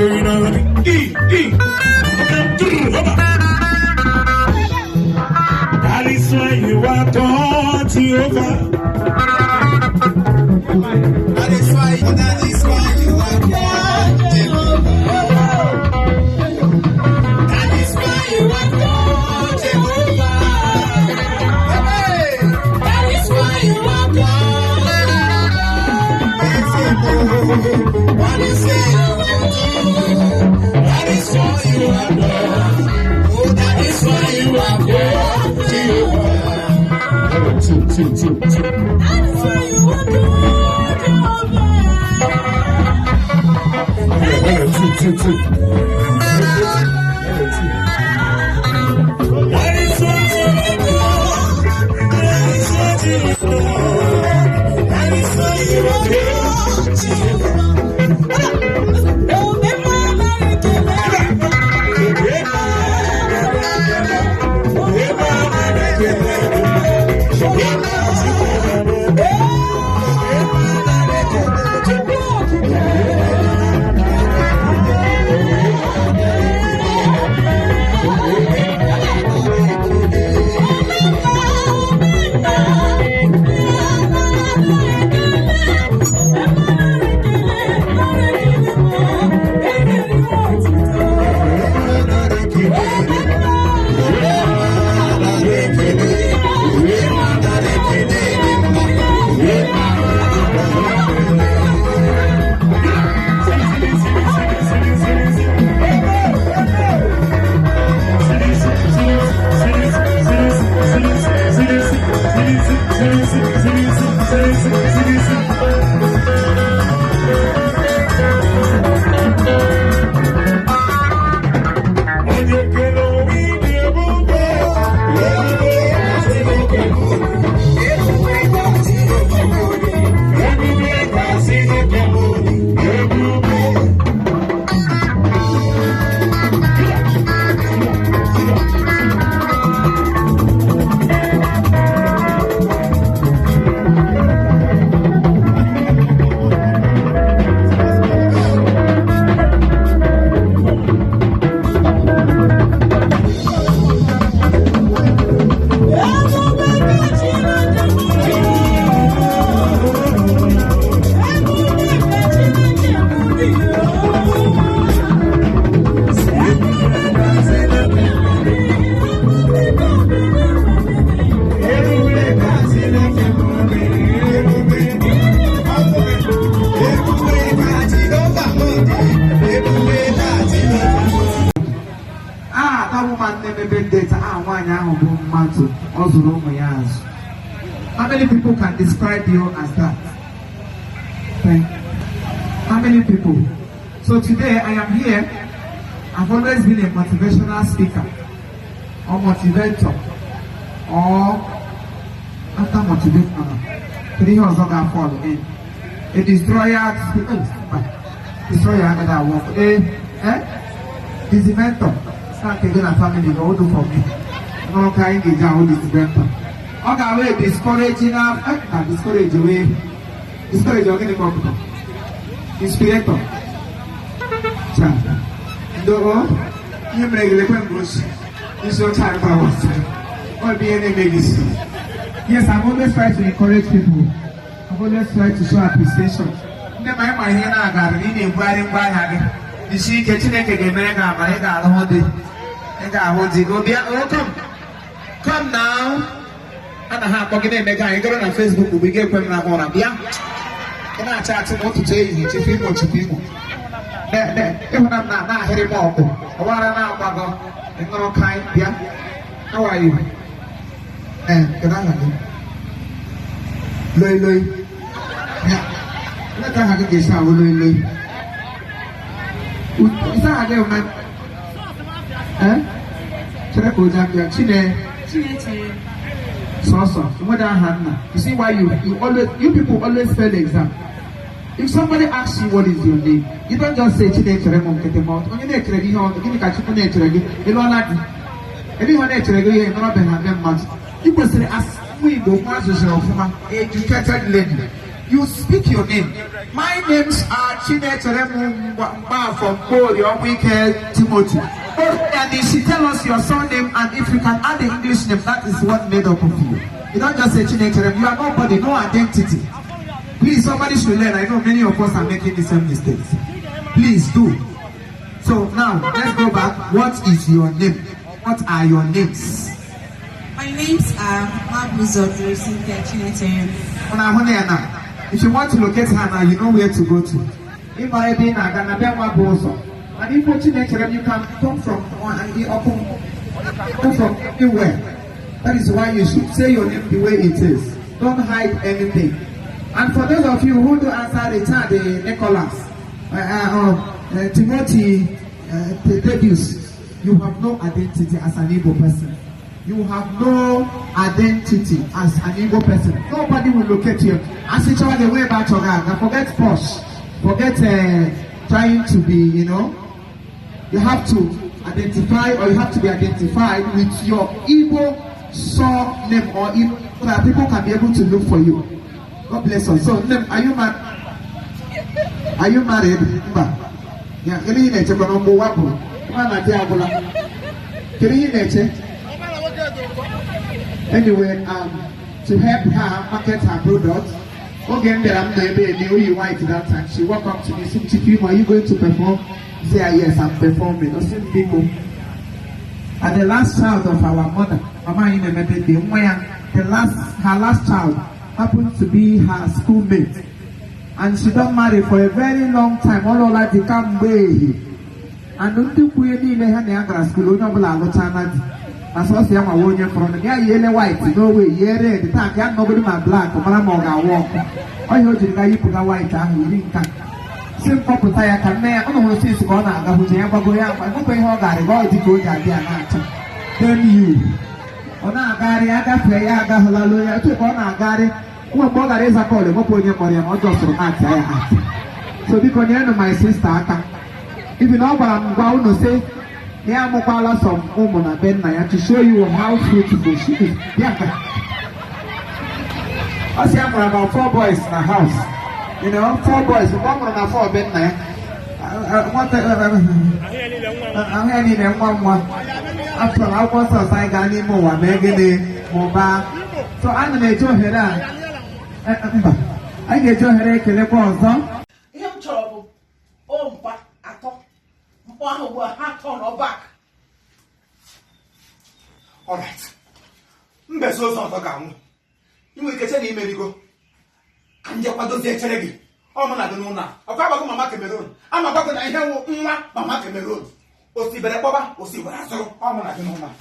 That is why you are called Therefor. That is why you are called Therefor. That is why you are called Therefor. That is why you are called Therefor. What is it? That is why you are called. Oh, that is why you are called Therefor. Two. That is why you are called Therefor. Two. That is why you are called. That is why you are called Therefor. How many people can describe you as that? How many people? So today I am here. I've always been a motivational speaker or motivator or after motivator. Three years ago I fall in. A destroyer that work. Is the mentor. Start taking a family go do for me. No kind of down this mentor. Okay, wait, discouraging discourage away. Discourage your company. Inspirator. You make the Bush. It's your time for us. Or be any medicine. Yes, I'm always trying to encourage people. I've always tried to show appreciation. Never mind my hand, I got an inviting by having. You see, catching a game, I got all day. And I want to go there. Oh, come now. And I have pocket in the guy. Go on Facebook. We get them on a yeah. And I chat to what to say. It's a people to people. If I'm not heading more, I want to know about the no kind. Yeah. How are you? And can I have you? Loy. Yeah. Let her have this now. Loy. Is that a girl, man? Should I go down there? Chile. So, you see why you people always fail the exam. If somebody asks you what is your name, you don't just say Chile Cheremon get them out. When you nature you know, give me a chicken nature, you don't like it. Everyone nature you have not been having much. You must say, ask me, go master of educated lady. You speak your name. My names are Chinechere from Wike Timothy. And if she tell us your surname, and if you can add the English name, that is what made up of you. You don't just say Chinechere. You are nobody, no identity. Please, somebody should learn. I know many of us are making the same mistakes. Please do. So now, let's go back. What is your name? What are your names? My names are Mabuzo Cynthia Chinechere. If you want to locate her now, you know where to go to. If I be Ghana, and if you you can come from anywhere. That is why you should say your name the way it is. Don't hide anything. And for those of you who do answer the Nicholas, Timothy, Thaddeus, you have no identity as an Igbo person. You have no identity as an Igbo person. Nobody will locate you. As you try the way back to God, forget posh, forget trying to be, you know. You have to identify, or you have to be identified with your Igbo surname, or Igbo, so that people can be able to look for you. God bless us. So, are you married? Are you married? Yeah, can you neche kwa nombo wapo? Mwana tia abula. Can you neche? Anyway, to help her market her product, again, there I'm new white that time. She walked up to me, said, Chief, are you going to perform? I say, yes, I'm performing. I said, people. And the last child of our mother, Mama in the her last child happened to be her schoolmate. And she don't marry for a very long time. All her life become way. And don't you put any in school, no blue. As I say, I'm a warrior from the yellow white, no way, yeah, the time, can't nobody my black, or Maramoga walk. I heard the guy you put a white and you didn't come. Simple Putaya can make, I don't want to see Sibona, who's a Yabagoya, I don't pay her that, go to go there. Then you. On a Gary, I got play, I got Hallelujah, took on a Gary, who bought a razor call, what put your money or just from that. So because you know my sister, if you know what I'm going to say, yeah, I'm going some woman and Ben to show you how beautiful she is. Yeah. I see I'm about 4 boys in the house. You know, 4 boys. One on 4 Ben. I need them one. After I was I got any more, Megan, Moba. So I'm going to join her. I get your headache in the ball, him trouble. Oh, but I thought. One will hat on or back. All right. Mbeso on the gown. You will get any medical. And you want to get a oh, man, I don't know now. I'll probably Mamma Cameroon. I'm about to hear Mamma Cameroon. Or see better, or see what I saw. Oh, man, I don't know now.